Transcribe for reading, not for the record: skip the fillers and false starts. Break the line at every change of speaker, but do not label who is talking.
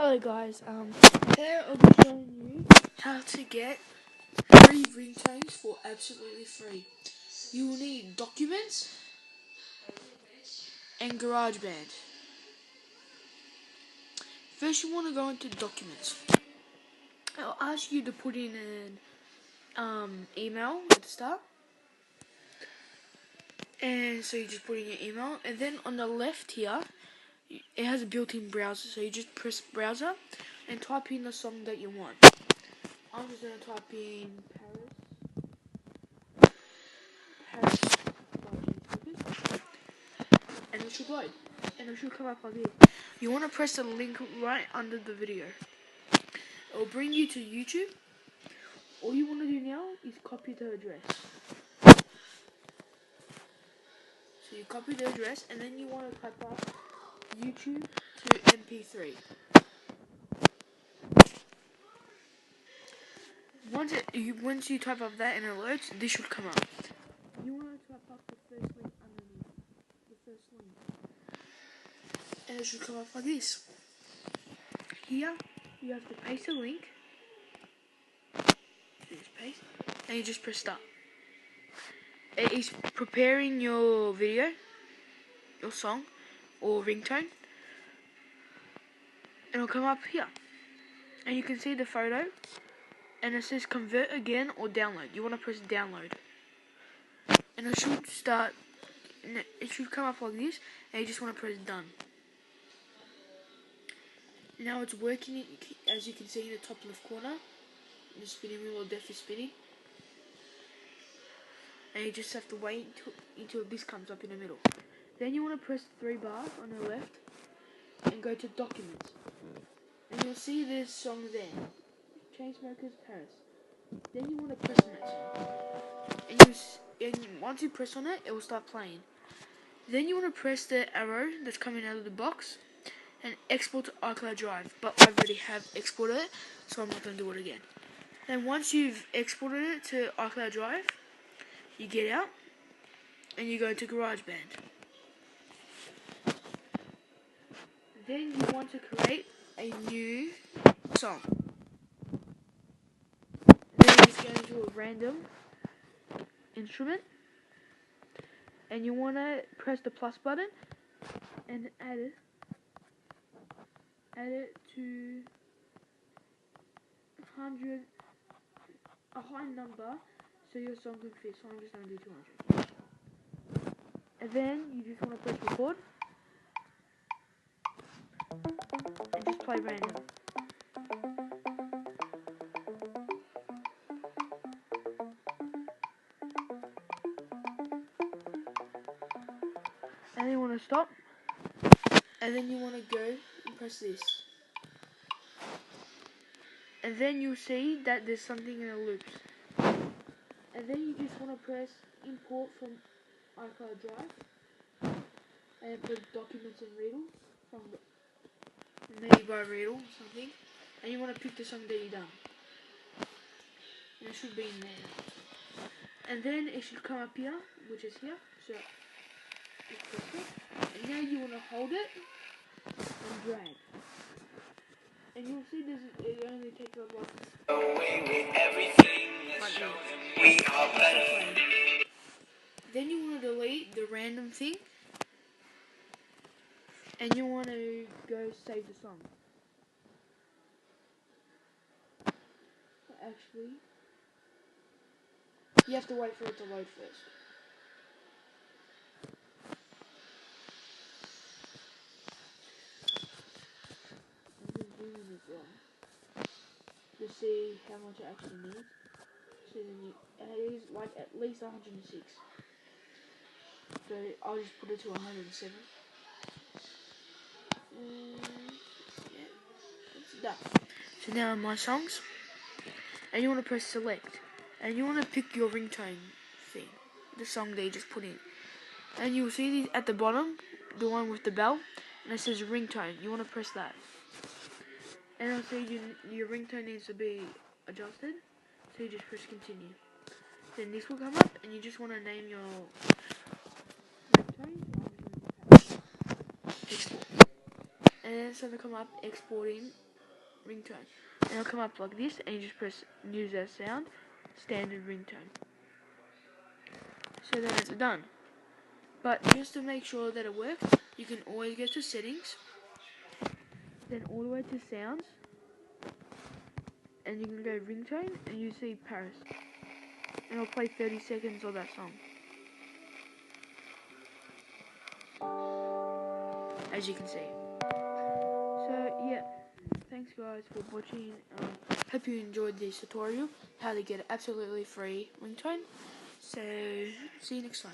Hello guys, today I'll be showing you how to get 3 ringtones for absolutely free. You will need documents and GarageBand. First you want to go into documents. I'll ask you to put in an email at the start. And so you just put in your email, and then on the left here, it has a built-in browser, so you just press browser and type in the song that you want. I'm just going to type in Paris and it should load, and it should come up like this. You want to press the link right under the video. It will bring you to YouTube. All you want to do now is copy the address. So you copy the address, and then you want to type up YouTube to MP3. Once you type up that and it loads, this should come up. You want to type up the first link underneath. The first link. And it should come up like this. Here, you have to paste a link. Just paste. And you just press start. It is preparing your video, your song, or ringtone. And it'll come up here. And you can see the photo. And it says convert again or download. You want to press download. And it should start. It should come up like this. And you just want to press done. Now it's working, as you can see in the top left corner. The spinning wheel of death is spinning. And you just have to wait until this comes up in the middle. Then you want to press 3 bars on the left and go to documents. And you'll see this song there. Chainsmokers Paris. Then you want to press on that song. And once you press on it, it will start playing. Then you want to press the arrow that's coming out of the box and export to iCloud Drive. But I already have exported it, so I'm not going to do it again. Then once you've exported it to iCloud Drive, you get out and you go to GarageBand. Then you want to create a new song. Then you just go into a random instrument and you want to press the plus button and add it to 100, a high number, so your song can fit. So I'm just going to do 200. And then you just want to press record and just play random. And then you want to stop, and then you want to go and press this. And then you'll see that there's something in the loops. And then you just want to press import from iCloud Drive and put documents and Readle from maybe by Readle or something. And you want to pick the song that you've done. And it should be in there. And then it should come up here, which is here. So you press it. And now you want to hold it and drag. And you'll see it only takes about away with everything we are better. Then you want to delete the random thing. And you want to go save the song. Actually, you have to wait for it to load first. To see how much it actually needs. So then it is like at least 106. So I'll just put it to 107. Yeah, it's done. So now my songs, and you want to press select, and you want to pick your ringtone thing, the song that you just put in, and you'll see these at the bottom, the one with the bell, and it says ringtone. You want to press that. And it'll say your ringtone needs to be adjusted, so you just press continue. Then this will come up, and you just want to name your ringtone. Export. And then it's going to come up exporting ringtone. And it'll come up like this, and you just press use as sound, standard ringtone. So then it's done. But just to make sure that it works, you can always go to settings, then all the way to sounds, and you can go ringtone, and you see Paris. And it'll play 30 seconds of that song. As you can see. So yeah, thanks guys for watching. Hope you enjoyed this tutorial, how to get an absolutely free ringtone. So see you next time.